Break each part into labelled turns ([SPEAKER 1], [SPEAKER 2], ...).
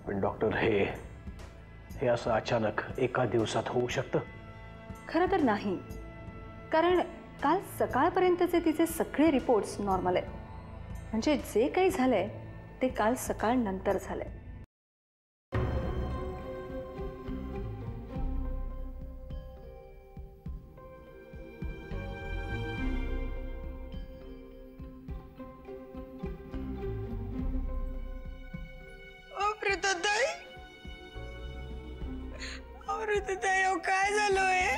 [SPEAKER 1] पण डॉक्टर, हे असं अचानक एका दिवसात होऊ शकतं?
[SPEAKER 2] खरं तर नाही, कारण काल सकाळपर्यंतचे तिचे सगळे रिपोर्ट्स नॉर्मल आहेत. म्हणजे जे काही झालंय ते काल सकाळ नंतर झालंय.
[SPEAKER 3] काय झालंय?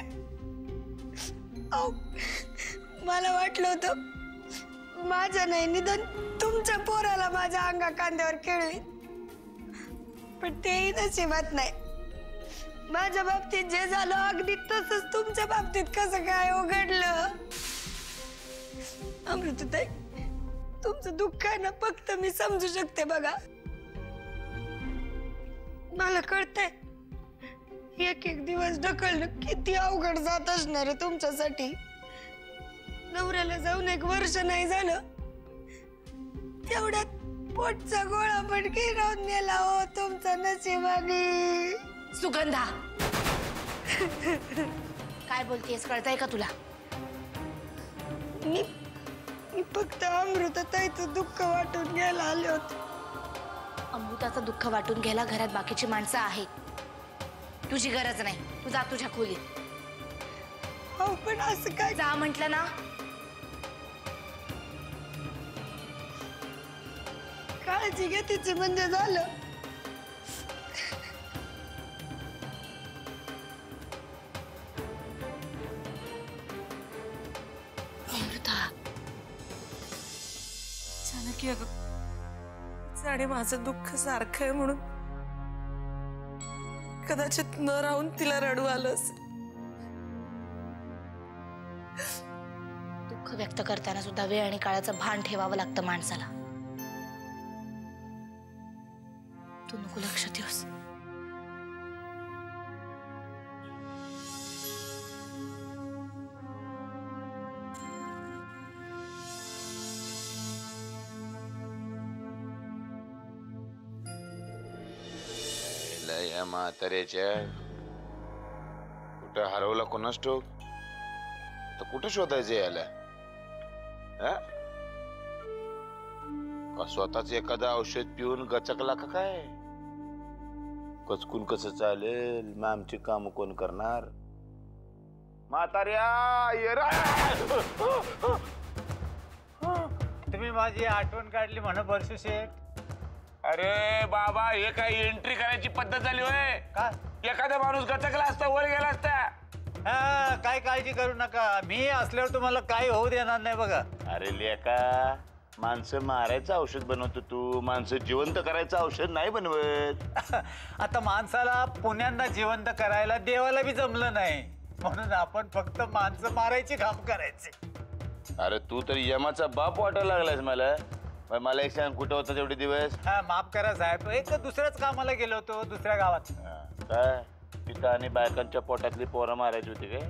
[SPEAKER 3] मला वाटलं होतं माझ्या नाही निधन तुमच्या पोराला माझ्या अंगा कांद्यावर खेळवी, पण तेही नशिबात नाही. माझ्या बाबतीत जे झालं अगदी तसंच तुमच्या बाबतीत कसं काय उघडलं? अमृताताई, तुमचं दुःख आहे ना फक्त मी समजू शकते. बघा, मला कळतंय एक एक दिवस ढकलणं किती अवघड जात असणार आहे तुमच्यासाठी. नवऱ्याला जाऊन 1 वर्ष नाही झालं, तेवढ्यात पोटचा गोळा पण गिरवून नेला हो तुमचा नशिबाने.
[SPEAKER 4] सुगंधा, काय बोलतेस कळतंय का तुला?
[SPEAKER 3] मी फक्त अमृताताईचं दुःख वाटून घ्यायला आले होते.
[SPEAKER 4] अमृताचं दुःख वाटून घ्यायला घरात बाकीची माणसं आहेत, तुझी गरज नाही. तू जा तुझ्या खोलीत.
[SPEAKER 3] हो, पण असं काय?
[SPEAKER 4] जा म्हटलं ना.
[SPEAKER 3] काळजी घे तिची म्हणजे झालं.
[SPEAKER 4] अमृता,
[SPEAKER 3] जानकी अगं, आणि माझं दुःख सारखं आहे म्हणून कदाचित न राहून तिला रडू आलं असेल.
[SPEAKER 4] दुःख व्यक्त करताना सुद्धा वेळ आणि काळाचं भान ठेवावं लागतं माणसाला. तू नको लक्ष देऊस.
[SPEAKER 5] या म्हाताऱ्याच्या कुठं हरवला कोणास ठाऊक, तर कुठं शोधायचं याला? का स्वतःच एखादं औषध पिऊन गचकला का काय? कचकून कसं चालेल? मग आमची काम कोण करणार? म्हाताऱ्या ये रे.
[SPEAKER 6] तुम्ही माझी आठवण काढली म्हणा परशु शेठ.
[SPEAKER 5] अरे बाबा, हे काय एंट्री करायची पद्धत झाली होय का? एखादा माणूस गचकला असता, वर गेला असता.
[SPEAKER 6] हा, काय काळजी करू नका, मी असल्यावर तुम्हाला काही होऊ देणार नाही बघा.
[SPEAKER 5] अरे लेका, माणसं मारायचं औषध बनवतो तू, माणसं जिवंत करायचं औषध नाही बनवत.
[SPEAKER 6] आता माणसाला पुण्यांदा जिवंत करायला देवाला बी जमलं नाही, म्हणून आपण फक्त माणसं मारायची काम करायचे.
[SPEAKER 5] अरे तू तर यमाचा बाप वाटायला लागलास मला. मला एक सांग, कुठं होता तेवढे दिवस?
[SPEAKER 6] हा, माफ करा साहेब, एक दुसऱ्याच कामाला गेलो होतो दुसऱ्या गावात.
[SPEAKER 5] काय तिथं आणि बायकांच्या पोटातली पोरं मारायची होती काय?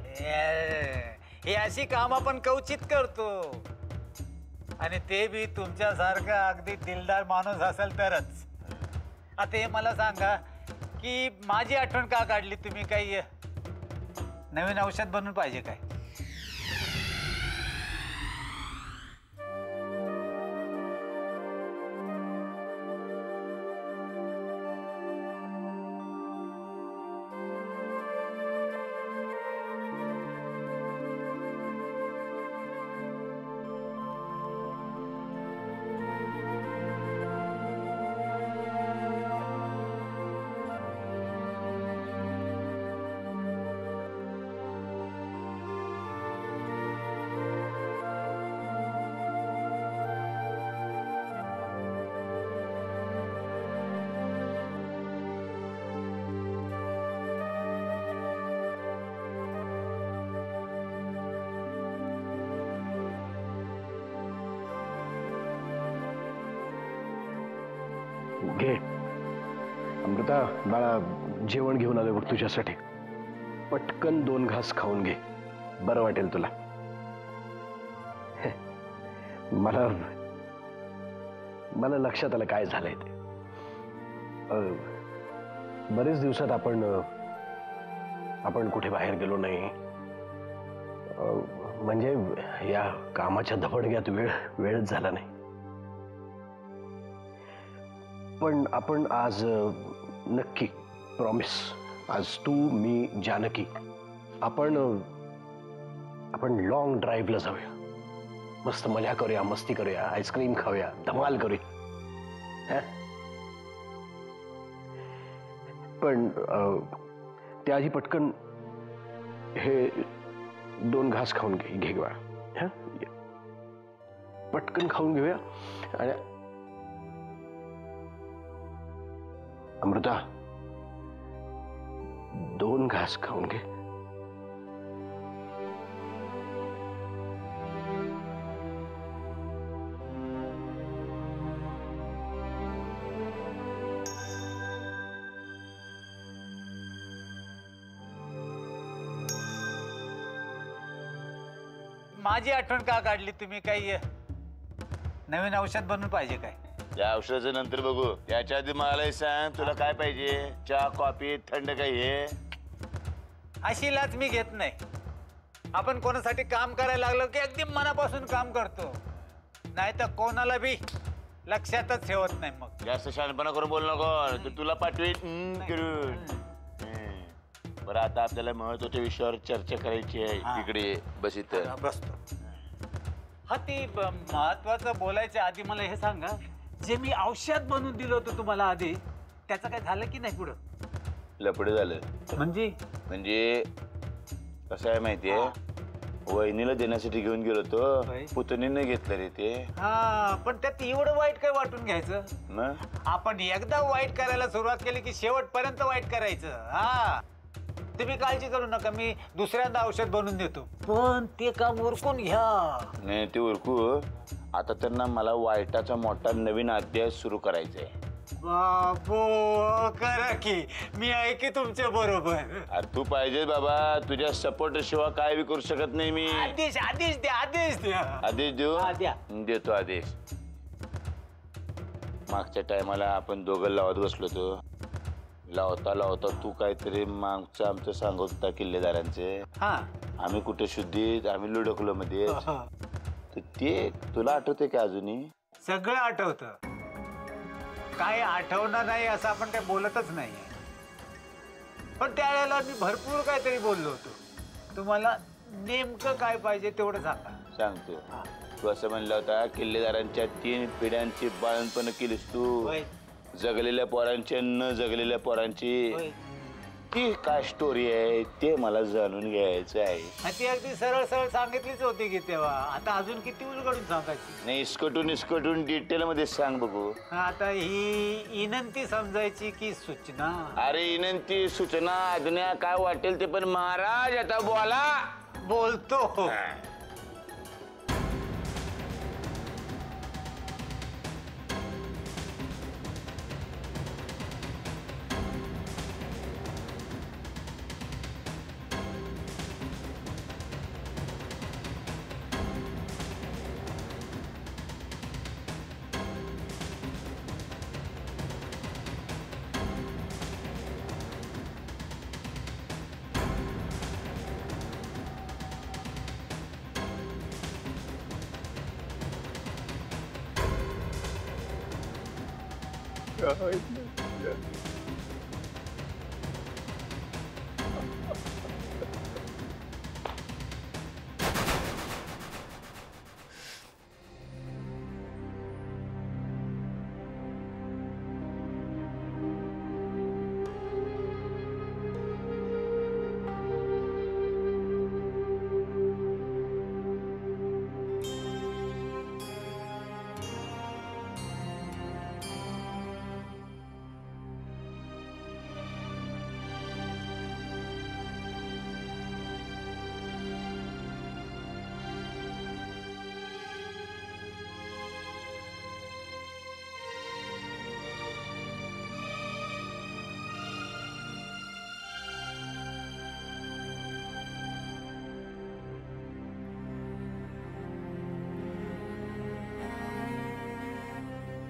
[SPEAKER 6] ही अशी काम आपण कवचित करतो, आणि ते बी तुमच्यासारखा अगदी दिलदार माणूस असेल तरच. आता हे मला सांगा की माझी आठवण का काढली तुम्ही? काही नवीन औषध बनवून पाहिजे काय?
[SPEAKER 1] घे अमृता, बाळा जेवण घेऊन आलोय बघ तुझ्यासाठी. पटकन 2 घास खाऊन घे, बरं वाटेल तुला. मला लक्षात आलं काय झालंय ते. बरेच दिवसात आपण कुठे बाहेर गेलो नाही. म्हणजे या कामाच्या धबडग्यात वेळच झाला नाही. पण आपण आज नक्की प्रॉमिस, आज तू मी जानकी आपण लॉंग ड्राईव्हला जाऊया. मस्त मजा करूया, मस्ती करूया, आईस्क्रीम खाऊया, धमाल करूया. पण त्याआधी पटकन हे 2 घास खाऊन घेऊया. पटकन खाऊन घेऊया. आणि अमृता 2 घास खाऊन घे.
[SPEAKER 6] माझी आठवण का काढली तुम्ही? काही नवीन औषध बनवून पाहिजे काय?
[SPEAKER 5] या औषधाचं नंतर बघू. याच्या आधी मलाही सांग तुला काय पाहिजे. चहा, कॉफी, थंड काही आहे?
[SPEAKER 6] अशी लाच मी घेत नाही. आपण कोणासाठी काम करायला लागलो की अगदी मनापासून काम करतो, नाही तर कोणाला बी लक्षातच ठेवत नाही. मग
[SPEAKER 5] जास्त शहाणपणा करून बोल नको. तुला पाठवीत करून. बरं, आता आपल्याला महत्वाच्या विषयावर चर्चा करायची आहे. इकडे बस इथं
[SPEAKER 6] बसतो. हा, ती महत्वाचं बोलायच्या आधी मला हे सांगा, जे मी औषध बनवून दिलं होतं तुम्हाला आधी, त्याचं काय झालं की नाही पुढं?
[SPEAKER 5] लपडे झालं. म्हणजे कसं आहे माहितीये, वहिनीला देण्यासाठी घेऊन गेलो तो, पुतणीने घेतलं रे ते.
[SPEAKER 6] हा, पण त्यात एवढं वाईट काय वाटून घ्यायचं?
[SPEAKER 5] मग
[SPEAKER 6] आपण एकदा वाईट करायला सुरुवात केली की शेवटपर्यंत वाईट करायचं. हा, तुम्ही काळजी करू नका, मी दुसऱ्यांदा औषध बनवून देतो. पण ते काम उरकून घ्या.
[SPEAKER 5] नाही, ते उरकू. आता त्यांना मला वाईटाचा मोठा नवीन अध्याय सुरू करायचा आहे.
[SPEAKER 6] बाबो, करा की, मी आहे की तुमच्या बरोबर.
[SPEAKER 5] तू पाहिजे बाबा. तुझ्या सपोर्ट शिवाय काय बी करू शकत नाही मी.
[SPEAKER 6] आदेश द्या.
[SPEAKER 5] आदेश देऊ?
[SPEAKER 6] द्या.
[SPEAKER 5] देतो आदेश. मागच्या टायमाला आपण दोघं लावत बसलो होतो. लावता तू काहीतरी मागचं आमचं सांगत होता किल्लेदारांचे. आम्ही कुठे शुद्धीत, आम्ही लुडकलो मध्ये. ते तुला आठवते का अजूनही?
[SPEAKER 6] सगळं आठवतं. काय आठवणार नाही असं आपण काय बोलतच नाही. पण त्यावेळेला मी भरपूर काहीतरी बोललो होतो. तुम्हाला नेमकं काय पाहिजे तेवढं सांगा.
[SPEAKER 5] सांगतो. तू असं म्हणलं होता, किल्लेदारांच्या 3 पिढ्यांची बाळणपण केलीस तू. जगलेल्या पोरांची, न जगलेल्या पोरांची. ती काय स्टोरी आहे ते मला जाणून घ्यायचं आहे.
[SPEAKER 6] ती अगदी सरळ सरळ सांगितलीच होती की तेव्हा. आता अजून किती उलगडून सांगायची?
[SPEAKER 5] नाही, इसकटून डिटेल मध्ये सांग बघू.
[SPEAKER 6] आता ही विनंती समजायची की सूचना?
[SPEAKER 5] अरे, विनंती, सूचना, आज्ञा काय वाटेल ते, पण महाराज आता बोला.
[SPEAKER 6] बोलतो.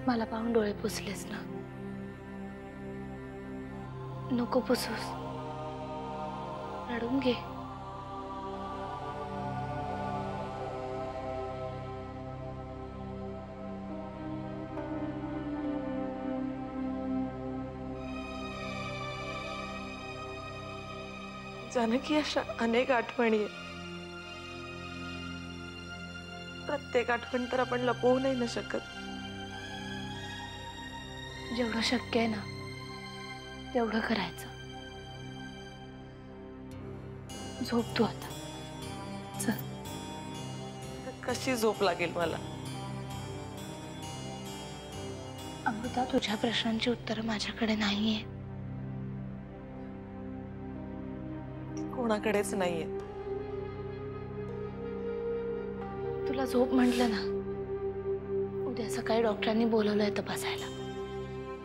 [SPEAKER 4] मला पाहून डोळे पुसलेस ना? नको पुसूस, रडून घे.
[SPEAKER 7] जानकी, अशा अनेक आठवणी आहेत. प्रत्येक आठवण तर आपण लपवू नाही ना शकत.
[SPEAKER 4] जेवढं शक्य आहे ना तेवढं करायचं. झोप तू आता. चल.
[SPEAKER 7] तर कशी झोप लागेल मला?
[SPEAKER 4] अमृता, तुझ्या प्रश्नांची उत्तरं माझ्याकडे नाहीये.
[SPEAKER 7] कोणाकडेच नाहीये.
[SPEAKER 4] तुला झोप म्हटलं ना, उद्या सकाळी डॉक्टरांनी बोलवलंय तपासायला.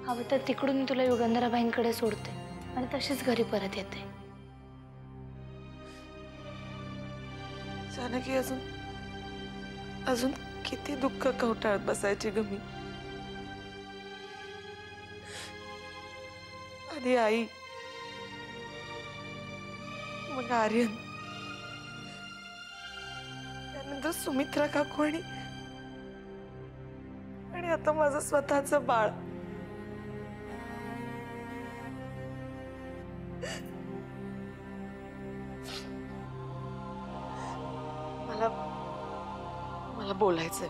[SPEAKER 4] हवं तर तिकडून मी तुला युगंधराबाईंकडे सोडते आणि तशीच घरी परत येते.
[SPEAKER 7] जानकी, अजून किती दुःख कवटाळत बसायची ग मी. आधी आई, मग आर्यन, त्यानंतर सुमित्रा काकू आणि आता माझं स्वतःचं बाळ. मला बोलायचंय,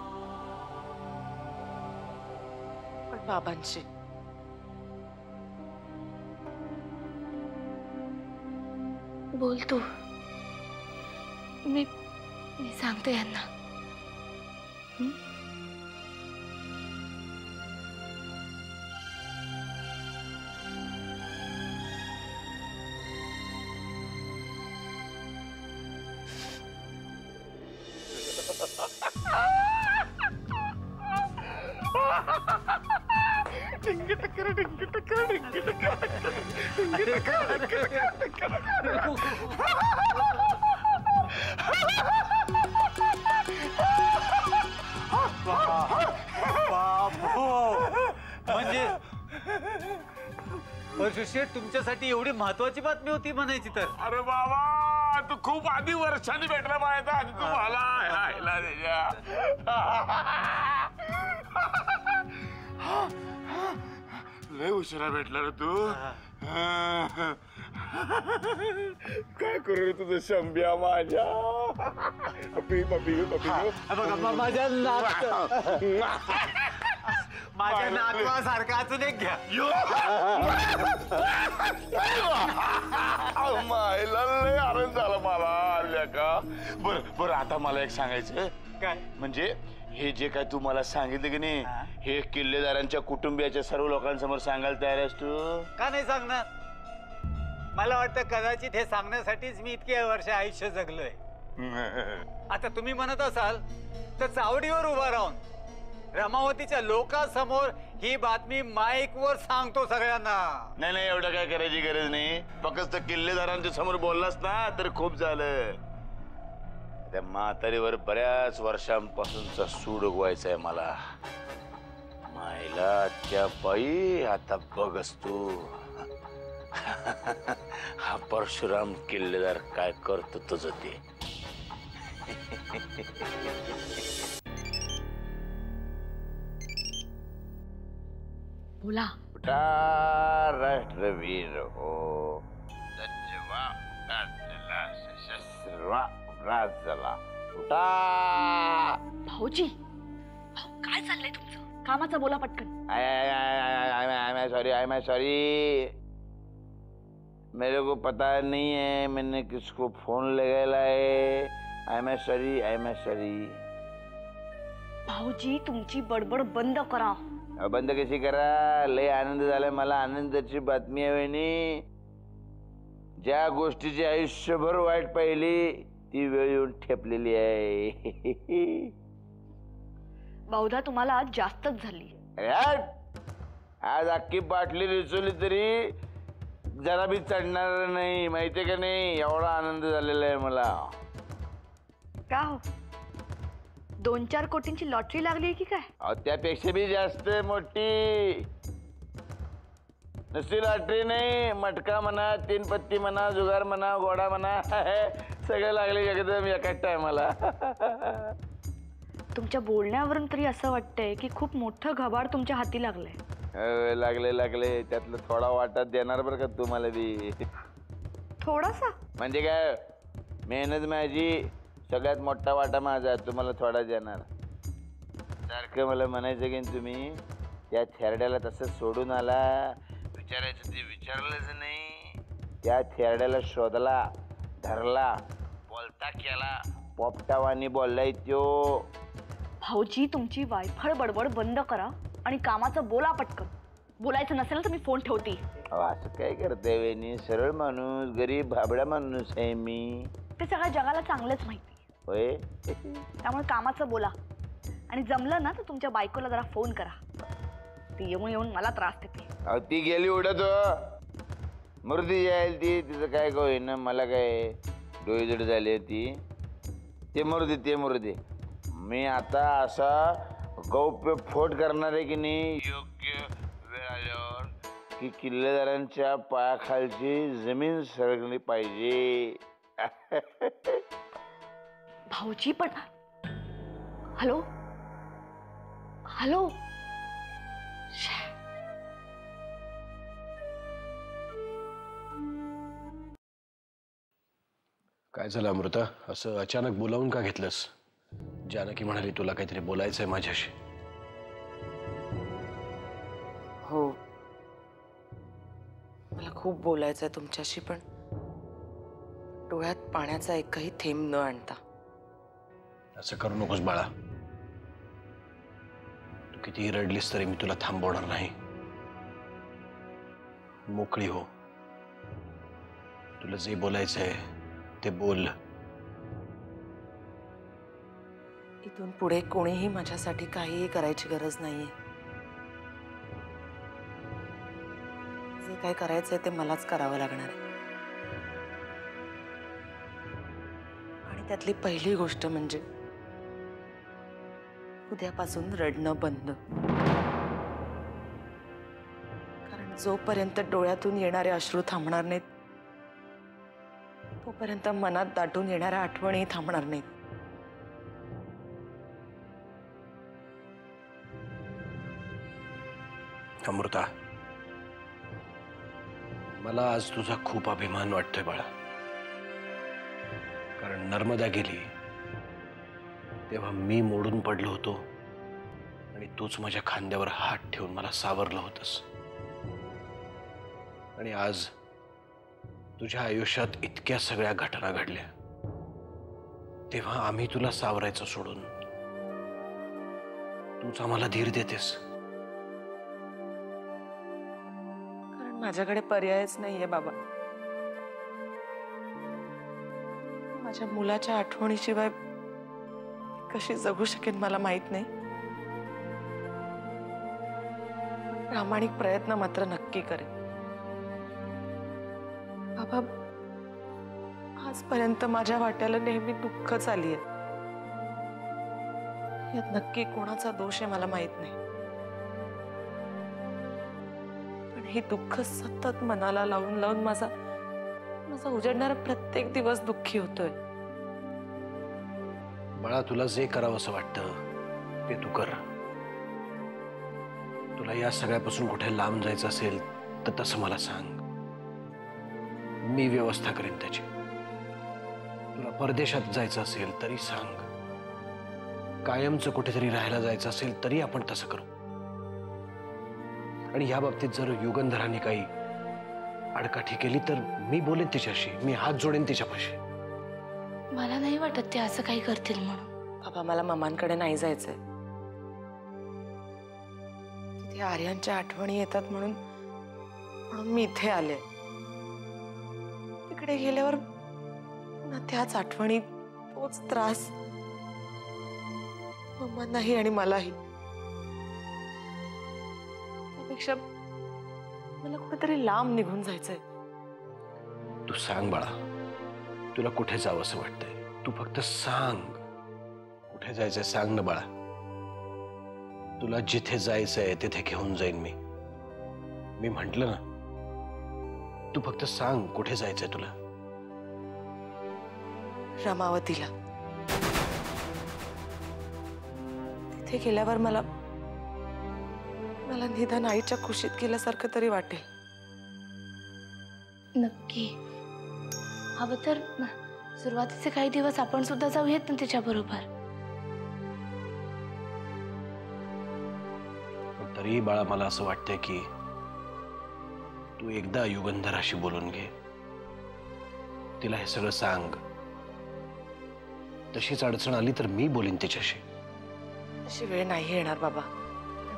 [SPEAKER 7] पण बाबांशी.
[SPEAKER 4] बोल तू. मी सांगते यांना.
[SPEAKER 6] म्हणजे परशुशेठ, तुमच्यासाठी एवढी महत्वाची बातमी होती म्हणायची तर?
[SPEAKER 5] अरे बाबा, तू खूप आधी वर्षांनी भेटला पाहिजे आधी तुम्हाला. लय उशिरा भेटला रे तू. काय करू रे तुझं शंभ्या माझ्या.
[SPEAKER 6] माझ्या नातवासारखा अजून एक घ्या.
[SPEAKER 5] मायला लय आनंद झाला मला आल्या का. बर आता मला एक सांगायचं.
[SPEAKER 6] काय
[SPEAKER 5] म्हणजे हे जे काय तू मला सांगितलं की नाही, हे किल्लेदारांच्या कुटुंबियाच्या सर्व लोकांसमोर सांगायला तयार आहेस तू?
[SPEAKER 6] का नाही सांगणार? मला वाटतं कदाचित हे सांगण्यासाठीच मी इतके वर्ष आयुष्य जगलोय. आता तुम्ही म्हणत असाल तर चावडीवर उभा राहून रमावतीच्या लोकांसमोर ही बातमी माईक वर सांगतो सगळ्यांना.
[SPEAKER 5] नाही, एवढं काय करायची गरज नाही. फक्त किल्लेदारांच्या समोर बोललास ना तर खूप झालं. त्या म्हातारीवर बऱ्याच वर्षांपासूनचा सूड उगवायचा आहे मला. मायला त्या बाई, आता बघच तू हा परशुराम किल्लेदार काय करतो तुझं ते.
[SPEAKER 4] बोला.
[SPEAKER 5] राष्ट्रवीर हो,
[SPEAKER 4] भाऊजी, काय चाललंय तुमचं? कामाचं बोला पटकन.
[SPEAKER 5] I am sorry. मेरे को पता नहीं है मैंने किसको फोन लगाया है. I am sorry.
[SPEAKER 4] भाऊजी, तुमची बडबड बंद करा.
[SPEAKER 5] बंद कशी करा? लय आनंद झालाय मला. आनंदाची बातमी आहे वहिनी. ज्या गोष्टीची आयुष्यभर वाईट पाहिली ती वेळ येऊन ठेपलेली आहे.
[SPEAKER 4] बहुधा तुम्हाला आज जास्तच झाली.
[SPEAKER 5] आज अख्खी बाटली रिचवली तरी जरा बी चढणार नाही, माहितीये का नाही. एवढा आनंद झालेला आहे मला.
[SPEAKER 4] का हो, 2-4 कोटींची लॉटरी लागली की काय?
[SPEAKER 5] त्यापेक्षा बी जास्त मोठी. नुसती लॉटरी नाही, मटका म्हणा, 3 पत्ती म्हणा, जुगार म्हणा, घोडा म्हणा, सगळे लागले एकदम एकाच टायमाला.
[SPEAKER 4] तुमच्या बोलण्यावरून तरी असं वाटतंय की खूप मोठं घबाड तुमच्या हाती लागलंय.
[SPEAKER 5] लागले त्यातलं थोडा वाटत देणार बरं का तुम्हाला बी.
[SPEAKER 4] थोडासा
[SPEAKER 5] म्हणजे काय, मेहनत माझी, सगळ्यात मोठा वाटा माझा, तुम्हाला थोडा देणार. सारखं मला म्हणायचं की तुम्ही त्या थेरड्याला तसं सोडून आला, विचारायचं ते विचारलंच नाही. त्या थेरड्याला शोधला, धरला, बोलता केला, पोपटावानी बोललाय त्यो.
[SPEAKER 4] भाऊजी तुमची वायफळ बडबड बंद करा आणि कामाचं बोला पटकन. बोलायचं नसेल तर मी फोन ठेवते.
[SPEAKER 5] असं काय करते वेणी, सरळ माणूस, गरीब भाबडा माणूस आहे मी.
[SPEAKER 4] ते सगळ्या जगाला चांगलंच माहिती
[SPEAKER 5] होय.
[SPEAKER 4] त्यामुळे कामाचं बोला आणि जमलं ना तर तुमच्या बायकोला जरा फोन करा. ती येऊन येऊन मला त्रास देते.
[SPEAKER 5] अहो ती गेली उडत हो, मूर्ती जाईल ती, तिचं काय होईना, मला काय डोईजड झाली ती. ते मूर्ती मी आता असा गौप्य फोट करणार आहे की नाही, योग्य वेळ आल्यावर की किल्लेदारांच्या पायाखालची जमीन सरकली पाहिजे.
[SPEAKER 4] भाऊजी पण हॅलो हॅलो.
[SPEAKER 1] काय झालं अमृता, असं अचानक बोलावून का घेतलंस? जानकी म्हणाली तुला काहीतरी बोलायचंय माझ्याशी.
[SPEAKER 7] हो, मला खूप बोलायचंय तुमच्याशी, पण डोळ्यात पाण्याचा एकही थेंब न आणता.
[SPEAKER 1] असं करू नकोस बाळा. तू कितीही रडलीस तरी मी तुला थांबवणार नाही. मोकळी हो. तुला जे बोलायचंय ते बोल.
[SPEAKER 7] इथून पुढे कोणीही माझ्यासाठी काहीही करायची गरज नाहीये. जे काय करायचंय ते मलाच करावं लागणार आहे. आणि त्यातली पहिली गोष्ट म्हणजे उद्यापासून रडणं बंद. कारण जोपर्यंत डोळ्यातून येणारे अश्रू थांबणार नाहीत तोपर्यंत मनात दाटून येणाऱ्या आठवणी थांबणार नाहीत.
[SPEAKER 1] अमृता, मला आज तुझा खूप अभिमान वाटतोय बाळा. कारण नर्मदा गेली तेव्हा मी मोडून पडलो होतो आणि तूच माझ्या खांद्यावर हात ठेवून मला सावरलं होतंस. आणि आज तुझ्या आयुष्यात इतक्या सगळ्या घटना घडल्या तेव्हा आम्ही तुला सावरायचं सोडून तूच आम्हाला धीर देतेस.
[SPEAKER 7] कारण माझ्याकडे पर्यायच नाहीये बाबा. माझ्या मुलाच्या आठवणीशिवाय कशी जगू शकेन मला माहित नाही. प्रामाणिक प्रयत्न मात्र नक्की करेन. बाबा, आजपर्यंत माझ्या वाट्याला नेहमी दुःखच आलीये. यात नक्की कोणाचा दोष आहे मला माहित नाही, पण हे दुःख सतत मनाला लावून लावून माझा उजडणारा प्रत्येक दिवस दुःखी होतोय.
[SPEAKER 1] बाळा, तुला जे करावं असं वाटतं ते तू कर. तुला या सगळ्यापासून कुठे लांब जायचं असेल तर तसं मला सांग, मी व्यवस्था करेन त्याची. तुला परदेशात जायचं असेल तरी सांग, कायमचं कुठेतरी राहायला जायचं असेल तरी आपण तसं करू. आणि या बाबतीत जर युगंधरांनी काही आडकाठी केली तर मी बोलेन तिच्याशी, मी हात जोडेन तिच्यापाशी.
[SPEAKER 4] मला नाही वाटत ते असं काही करतील म्हणून.
[SPEAKER 7] बाबा, मला मामांकडे नाही जायचंय. तिथे आर्यांच्या आठवणी येतात म्हणून मी इथे आले. तिकडे गेल्यावर पुन्हा त्याच आठवणी, तोच त्रास मम्मांनाही आणि मलाही. त्यापेक्षा मला कुठेतरी लांब निघून जायचंय.
[SPEAKER 1] तू सांग बाळा, तुला कुठे जावं असं वाटतंय? तू फक्त सांग, कुठे जायचंय सांग ना बाळा. तुला जिथे जायचंय तिथे घेऊन जाईन मी म्हंटल ना, तू फक्त सांग कुठे जायचंय तुला.
[SPEAKER 7] रमावतीला. तिथे गेल्यावर मला निदान आईच्या खुशीत गेल्यासारखं तरी वाटेल.
[SPEAKER 4] नक्की. हवं तर सुरुवातीचे काही दिवस आपण सुद्धा जाऊयात ना तिच्या बरोबर.
[SPEAKER 1] तरी बाळा मला असं वाटतंय की तू एकदा युगंधराशी बोलून घे. तिला हे सगळं सांग. तशीच अडचण आली तर मी बोलीन तिच्याशी.
[SPEAKER 7] अशी वेळ नाही येणार बाबा.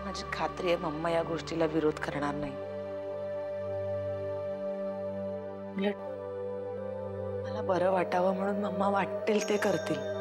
[SPEAKER 7] माझी खात्री आहे मम्मा या गोष्टीला विरोध करणार नाही. उलट मला बरं वाटावं म्हणून मम्मा वाटेल ते करतील.